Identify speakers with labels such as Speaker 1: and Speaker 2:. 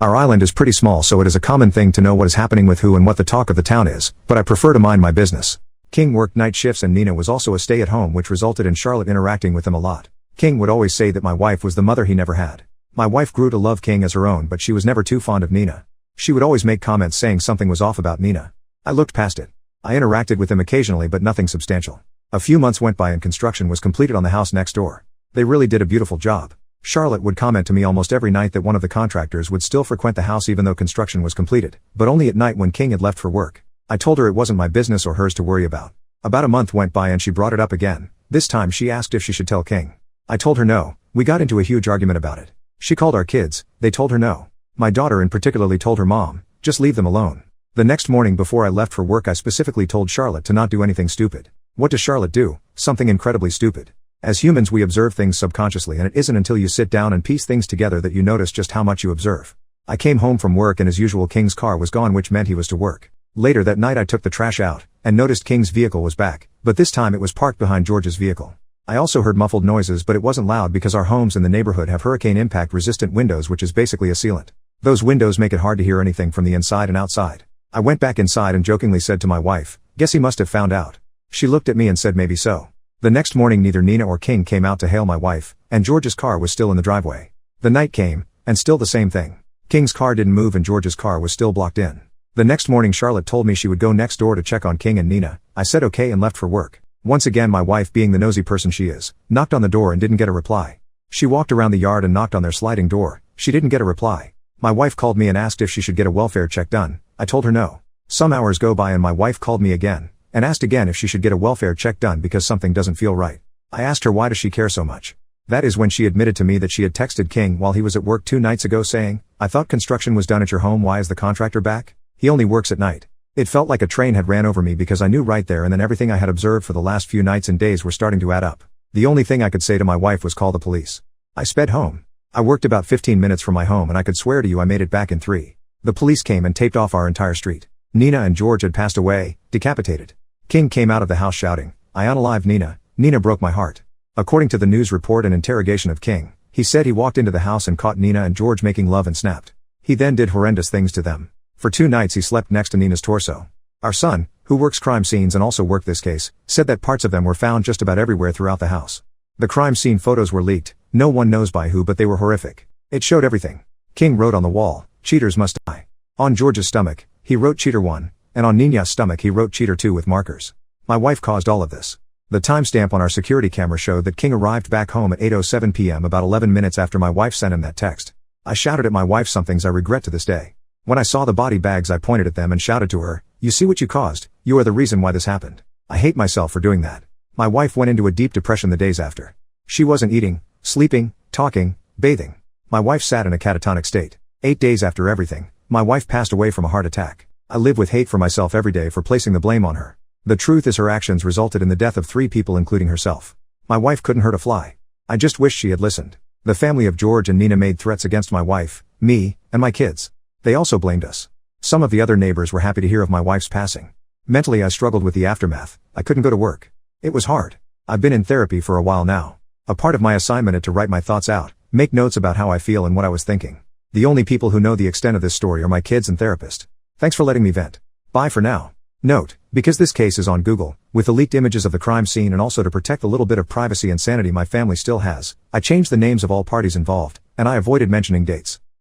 Speaker 1: Our island is pretty small, so it is a common thing to know what is happening with who and what the talk of the town is, but I prefer to mind my business. King worked night shifts and Nina was also a stay-at-home, which resulted in Charlotte interacting with him a lot. King would always say that my wife was the mother he never had. My wife grew to love King as her own, but she was never too fond of Nina. She would always make comments saying something was off about Nina. I looked past it. I interacted with him occasionally, but nothing substantial. A few months went by and construction was completed on the house next door. They really did a beautiful job. Charlotte would comment to me almost every night that one of the contractors would still frequent the house even though construction was completed, but only at night when King had left for work. I told her it wasn't my business or hers to worry about. About a month went by and she brought it up again. This time she asked if she should tell King. I told her no. We got into a huge argument about it. She called our kids, they told her no. My daughter in particularly told her mom, just leave them alone. The next morning before I left for work I specifically told Charlotte to not do anything stupid. What does Charlotte do? Something incredibly stupid. As humans we observe things subconsciously, and it isn't until you sit down and piece things together that you notice just how much you observe. I came home from work and as usual King's car was gone, which meant he was to work. Later that night I took the trash out, and noticed King's vehicle was back, but this time it was parked behind George's vehicle. I also heard muffled noises, but it wasn't loud because our homes in the neighborhood have hurricane impact resistant windows, which is basically a sealant. Those windows make it hard to hear anything from the inside and outside. I went back inside and jokingly said to my wife, guess he must have found out. She looked at me and said maybe so. The next morning neither Nina or King came out to hail my wife, and George's car was still in the driveway. The night came, and still the same thing. King's car didn't move and George's car was still blocked in. The next morning Charlotte told me she would go next door to check on King and Nina. I said okay and left for work. Once again my wife, being the nosy person she is, knocked on the door and didn't get a reply. She walked around the yard and knocked on their sliding door. She didn't get a reply. My wife called me and asked if she should get a welfare check done. I told her no. Some hours go by and my wife called me again, and asked again if she should get a welfare check done because something doesn't feel right. I asked her why does she care so much. That is when she admitted to me that she had texted King while he was at work 2 nights ago saying, I thought construction was done at your home, why is the contractor back? He only works at night. It felt like a train had ran over me because I knew right there and then everything I had observed for the last few nights and days were starting to add up. The only thing I could say to my wife was call the police. I sped home. I worked about 15 minutes from my home and I could swear to you I made it back in 3. The police came and taped off our entire street. Nina and George had passed away, decapitated. King came out of the house shouting, I unalived Nina. Nina broke my heart. According to the news report and interrogation of King, he said he walked into the house and caught Nina and George making love and snapped. He then did horrendous things to them. For 2 nights he slept next to Nina's torso. Our son, who works crime scenes and also worked this case, said that parts of them were found just about everywhere throughout the house. The crime scene photos were leaked, no one knows by who, but they were horrific. It showed everything. King wrote on the wall, cheaters must die. On George's stomach, he wrote cheater 1, and on Nina's stomach he wrote cheater 2 with markers. My wife caused all of this. The timestamp on our security camera showed that King arrived back home at 8:07 p.m. about 11 minutes after my wife sent him that text. I shouted at my wife some things I regret to this day. When I saw the body bags I pointed at them and shouted to her, you see what you caused, you are the reason why this happened. I hate myself for doing that. My wife went into a deep depression the days after. She wasn't eating, sleeping, talking, bathing. My wife sat in a catatonic state. 8 days after everything, my wife passed away from a heart attack. I live with hate for myself every day for placing the blame on her. The truth is her actions resulted in the death of 3 people including herself. My wife couldn't hurt a fly. I just wish she had listened. The family of George and Nina made threats against my wife, me, and my kids. They also blamed us. Some of the other neighbors were happy to hear of my wife's passing. Mentally I struggled with the aftermath. I couldn't go to work. It was hard. I've been in therapy for a while now. A part of my assignment is to write my thoughts out, make notes about how I feel and what I was thinking. The only people who know the extent of this story are my kids and therapist. Thanks for letting me vent. Bye for now. Note, because this case is on Google, with the leaked images of the crime scene and also to protect the little bit of privacy and sanity my family still has, I changed the names of all parties involved, and I avoided mentioning dates.